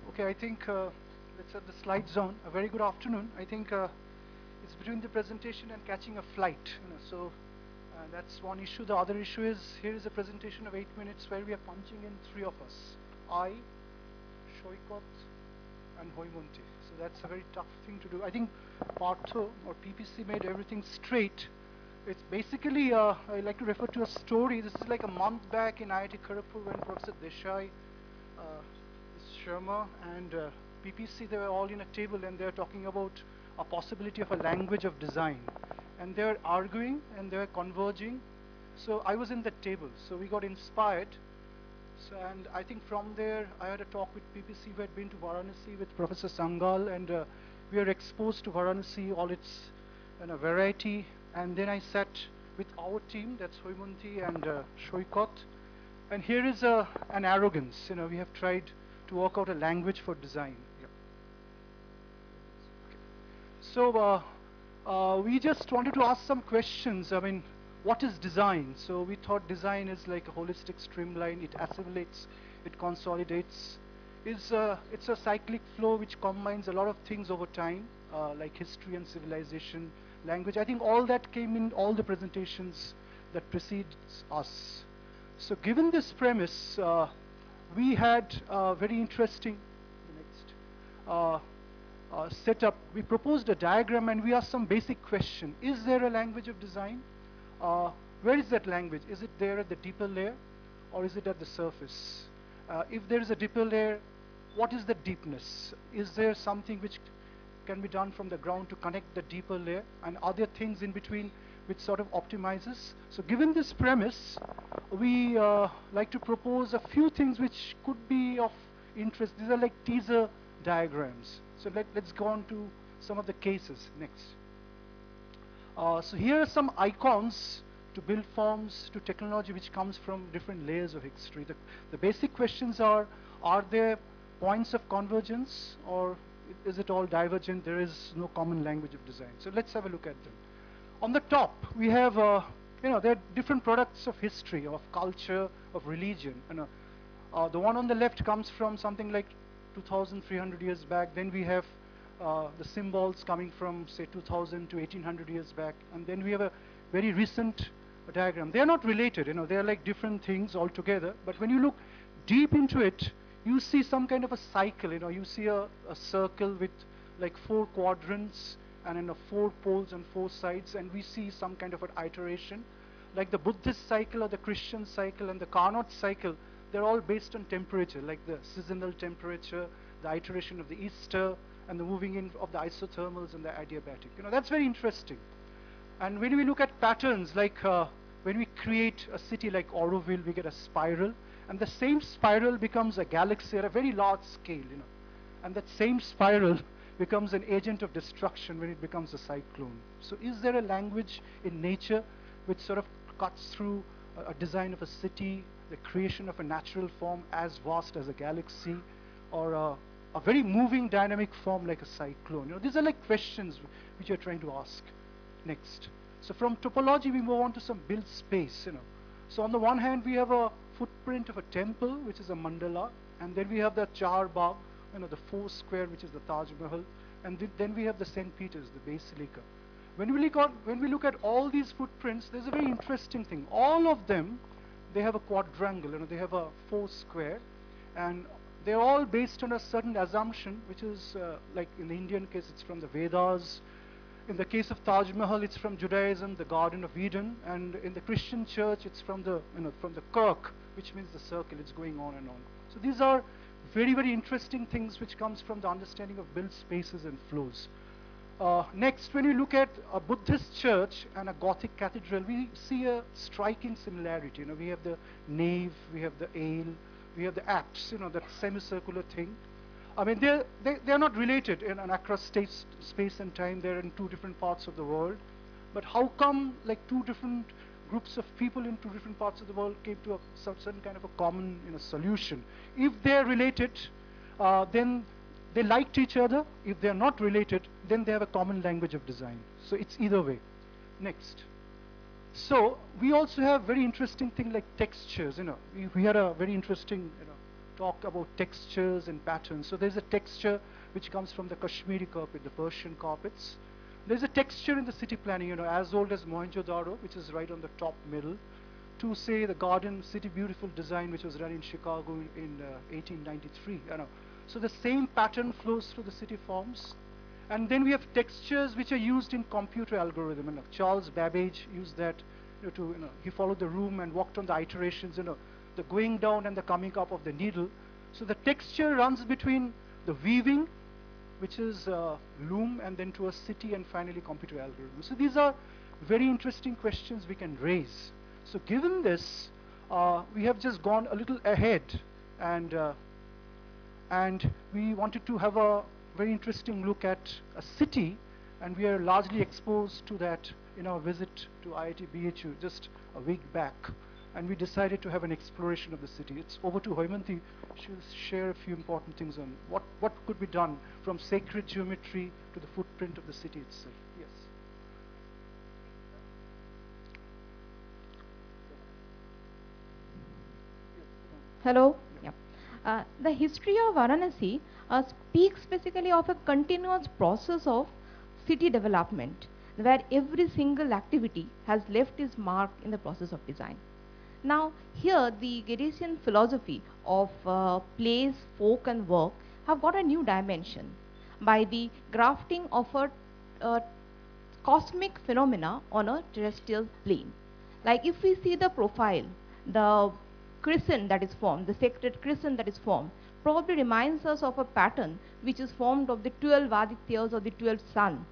Okay, I think let's have the slides on. A very good afternoon. I think it's between the presentation and catching a flight. So that's one issue. The other issue is here is a presentation of 8 minutes where we are punching in 3 of us. I, Saikat, and Halmanti. So that's a very tough thing to do. I think Partho or PPC made everything straight. It's basically, I like to refer to a story. This is like a month back in IIT Kharagpur when Professor Desai, Sharma, and PPC, they were all in a table and they're talking about a possibility of a language of design. And they're arguing and they're converging. So I was in that table. So we got inspired. So, and I think from there, I had a talk with PPC who had been to Varanasi with Professor Sangal, and we were exposed to Varanasi, all its variety. And then I sat with our team, that's Halmanti and Saikat. And here is an arrogance. We have tried to work out a language for design. Yep. Okay. So we just wanted to ask some questions. I mean, what is design? So we thought design is like a holistic streamline. It assimilates, it consolidates. It's a cyclic flow which combines a lot of things over time, like history and civilization, language. I think all that came in all the presentations that precedes us. So given this premise, we had a very interesting setup. We proposed a diagram and we asked some basic question. Is there a language of design? Where is that language? Is it there at the deeper layer or is it at the surface? If there is a deeper layer, what is the deepness? Is there something which can be done from the ground to connect the deeper layer, and other things in between which sort of optimizes? So given this premise, we like to propose a few things which could be of interest. These are like teaser diagrams. So let's go on to some of the cases next. So here are some icons to build forms to technology which comes from different layers of history. The basic questions are there points of convergence or is it all divergent? There is no common language of design. So let's have a look at them. On the top, we have, there are different products of history, of culture, of religion. The one on the left comes from something like 2,300 years back. Then we have the symbols coming from, say, 2,000 to 1,800 years back. And then we have a very recent diagram. They are not related, they are like different things altogether. But when you look deep into it, you see some kind of a cycle. You see a circle with like 4 quadrants and 4 poles on 4 sides, and we see some kind of an iteration. Like the Buddhist cycle or the Christian cycle and the Carnot cycle, they're all based on temperature, like the seasonal temperature, the iteration of the Easter, and the moving in of the isothermals and the adiabatic. That's very interesting. And when we look at patterns, like when we create a city like Auroville, we get a spiral, and the same spiral becomes a galaxy at a very large scale, and that same spiral becomes an agent of destruction when it becomes a cyclone. So is there a language in nature which sort of cuts through a design of a city, the creation of a natural form as vast as a galaxy, or a very moving dynamic form like a cyclone? These are like questions which you're trying to ask. Next. So from topology, we move on to some built space. So on the one hand, we have a footprint of a temple, which is a mandala, and then we have the Char Bagh, the 4 square, which is the Taj Mahal, and then we have the St. Peter's, the Basilica. When we look at all these footprints, there's a very interesting thing. All of them, they have a quadrangle, they have a 4 square, and they're all based on a certain assumption, which is like in the Indian case, it's from the Vedas. In the case of Taj Mahal, it's from Judaism, the Garden of Eden, and in the Christian church, it's from the kirk, which means the circle. It's going on and on. So these are very, very interesting things which comes from the understanding of built spaces and flows. Next, when we look at a Buddhist church and a Gothic cathedral, we see a striking similarity. We have the nave, we have the aisle, we have the apse, that semicircular thing. I mean, they're not related across space and time. They're in 2 different parts of the world. But how come like 2 different groups of people in 2 different parts of the world came to a certain kind of a common solution? If they're related, then they liked each other. If they're not related, then they have a common language of design. So it's either way. Next. So we also have very interesting thing like textures. We had a very interesting talk about textures and patterns. So there's a texture which comes from the Kashmiri carpet, the Persian carpets. There's a texture in the city planning, as old as Mohenjo-daro, which is right on the top middle, to say the Garden City Beautiful design, which was done in Chicago in 1893. So the same pattern flows through the city forms. And then we have textures which are used in computer algorithm. Charles Babbage used that he followed the room and walked on the iterations, the going down and the coming up of the needle. So the texture runs between the weaving, which is loom, and then to a city, and finally computer algorithm. So these are very interesting questions we can raise. So given this, we have just gone a little ahead, and we wanted to have a very interesting look at a city, and we are largely exposed to that in our visit to IIT BHU just a week back. And we decided to have an exploration of the city. It's over to Halmanti. She'll share a few important things on what could be done from sacred geometry to the footprint of the city itself. Yes. Hello. Yeah. The history of Varanasi speaks basically of a continuous process of city development, where every single activity has left its mark in the process of design. Now, here the Ghatian philosophy of place, folk, and work have got a new dimension by the grafting of a cosmic phenomena on a terrestrial plane. Like if we see the profile, the crescent that is formed, the sacred crescent that is formed, probably reminds us of a pattern which is formed of the 12 Adityas or the 12 sun.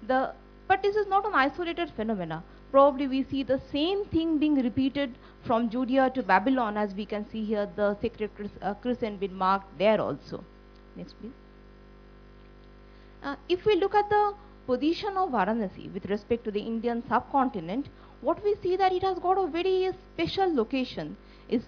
But this is not an isolated phenomena. Probably we see the same thing being repeated from Judea to Babylon, as we can see here the sacred crescent being marked there also. Next please. If we look at the position of Varanasi with respect to the Indian subcontinent, what we see that it has got a very special location. Is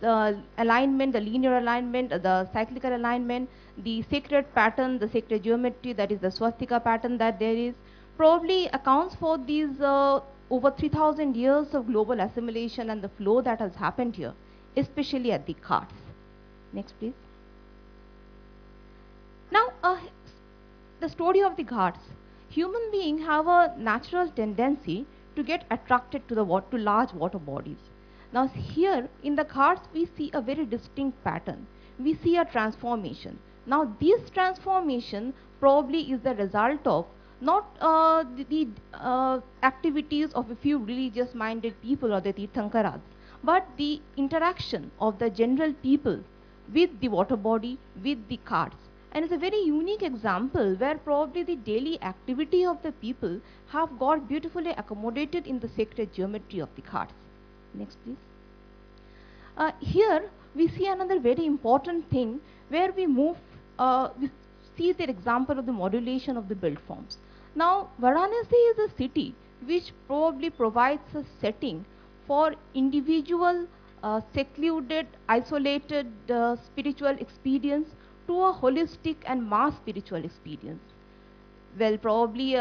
alignment, the linear alignment, the cyclical alignment, the sacred pattern, the sacred geometry, that is the swastika pattern that there is, probably accounts for these over 3,000 years of global assimilation and the flow that has happened here, especially at the Ghats. Next please. Now, the story of the Ghats. Human beings have a natural tendency to get attracted to large water bodies. Now here in the Ghats we see a very distinct pattern. We see a transformation. Now this transformation probably is the result of not the activities of a few religious minded people or the Tirthankaras, but the interaction of the general people with the water body, with the Ghats. And it's a very unique example where probably the daily activity of the people have got beautifully accommodated in the sacred geometry of the Ghats. Next please. Here we see another very important thing where we see the example of the modulation of the built forms. Now Varanasi is a city which probably provides a setting for individual, secluded, isolated spiritual experience to a holistic and mass spiritual experience. Well, probably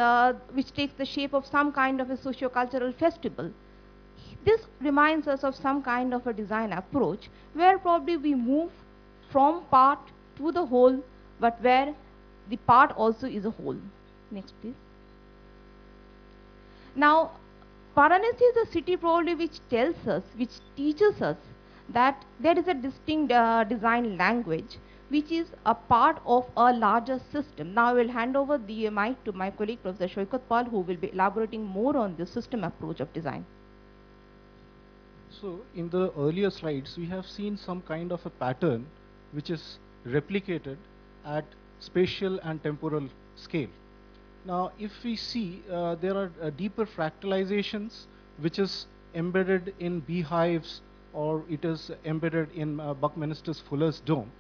which takes the shape of some kind of a socio-cultural festival. This reminds us of some kind of a design approach where probably we move from part to the whole, but where the part also is a whole. Next please. Now Varanasi is a city probably which teaches us that there is a distinct design language which is a part of a larger system. Now I will hand over the mic to my colleague Professor Saikat, who will be elaborating more on the system approach of design. So in the earlier slides, we have seen some kind of a pattern which is replicated at spatial and temporal scale. Now, if we see, there are deeper fractalizations which is embedded in beehives, or it is embedded in Buckminster's Fuller's dome,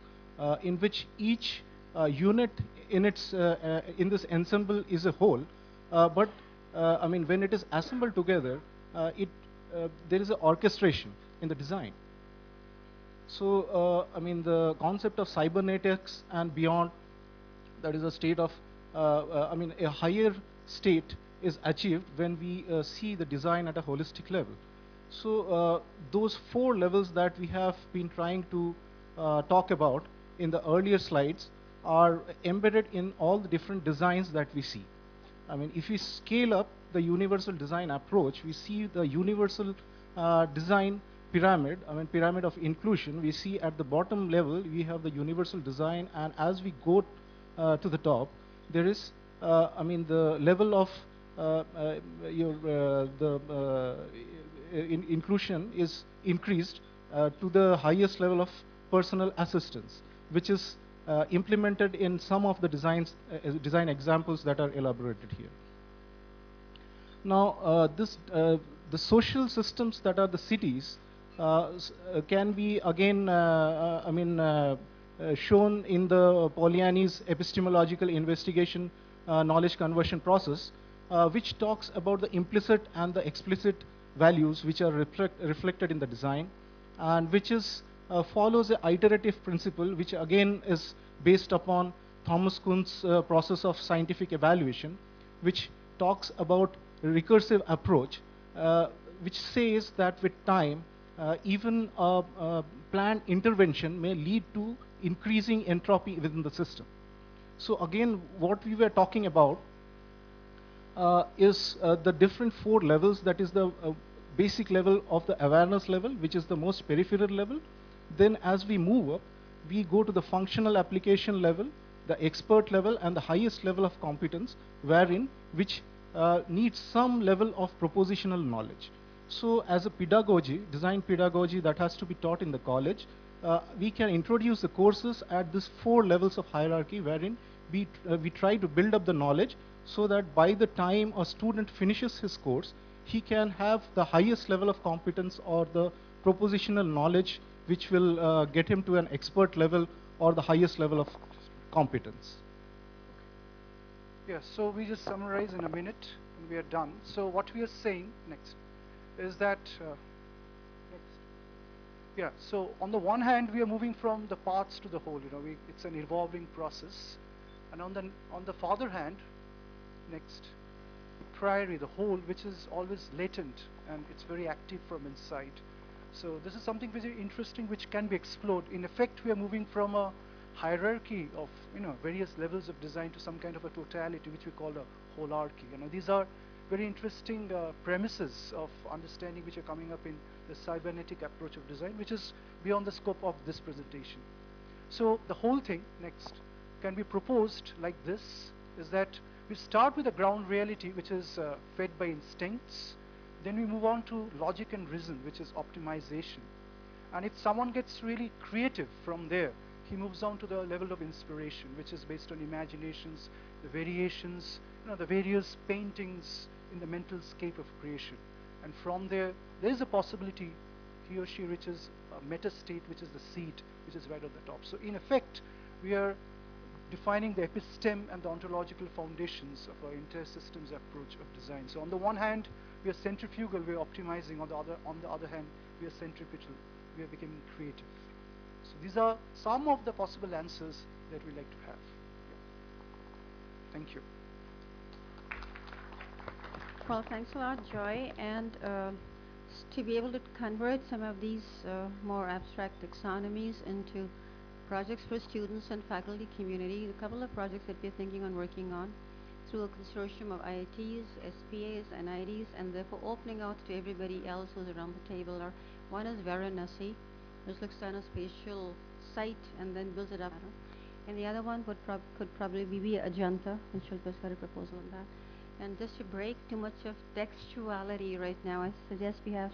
in which each unit in this ensemble is a whole, but I mean, when it is assembled together, there is an orchestration in the design. So, I mean, the concept of cybernetics and beyond, that is a state of, I mean, a higher state is achieved when we see the design at a holistic level. So those four levels that we have been trying to talk about in the earlier slides are embedded in all the different designs that we see. I mean, if we scale up the universal design approach, we see the universal design pyramid, I mean, pyramid of inclusion. We see at the bottom level, we have the universal design, and as we go to the top, there is, I mean, the level of inclusion is increased to the highest level of personal assistance, which is implemented in some of the design examples that are elaborated here. Now, the social systems that are the cities can be again, shown in the Polanyi's epistemological investigation knowledge conversion process, which talks about the implicit and the explicit values which are reflected in the design, and which is follows an iterative principle, which again is based upon Thomas Kuhn's process of scientific evaluation, which talks about recursive approach, which says that with time, even a planned intervention may lead to increasing entropy within the system. So again, what we were talking about is the different four levels. That is the basic level of the awareness level, which is the most peripheral level. Then as we move up, we go to the functional application level, the expert level, and the highest level of competence, which needs some level of propositional knowledge. So as a pedagogy, design pedagogy that has to be taught in the college, we can introduce the courses at these four levels of hierarchy, wherein we try to build up the knowledge so that by the time a student finishes his course, he can have the highest level of competence or the propositional knowledge, which will get him to an expert level or the highest level of competence. Yeah, so we just summarize in a minute and we are done. So what we are saying next is that, yeah, so on the one hand, we are moving from the parts to the whole, it's an evolving process. And on the other hand, next, priori, the whole, which is always latent and it's very active from inside. So this is something very interesting which can be explored. In effect, we are moving from a hierarchy of various levels of design to some kind of a totality which we call a holarchy. These are very interesting premises of understanding which are coming up in the cybernetic approach of design, which is beyond the scope of this presentation. So the whole thing next can be proposed like this, is that we start with a ground reality which is fed by instincts. Then we move on to logic and reason, which is optimization. And if someone gets really creative from there, he moves on to the level of inspiration, which is based on imaginations, the variations, the various paintings in the mental scape of creation. And from there is a possibility he or she reaches a meta state, which is the seed, which is right at the top. So in effect, we are defining the episteme and the ontological foundations of our inter-systems approach of design. So on the one hand, we are centrifugal, we are optimizing. On the other hand, we are centripetal, we are becoming creative. So these are some of the possible answers that we like to have. Yeah. Thank you. Well, thanks a lot, Joy. And to be able to convert some of these more abstract taxonomies into projects for students and faculty community, a couple of projects that we're thinking on working on through a consortium of IITs, SPAs, NIDs, and therefore opening out to everybody else who's around the table. One is Varanasi, which looks at a spatial site and then builds it up. And the other one could probably be Ajanta, and Shilpa's got a proposal on that. And just to break too much of textuality right now, I suggest we have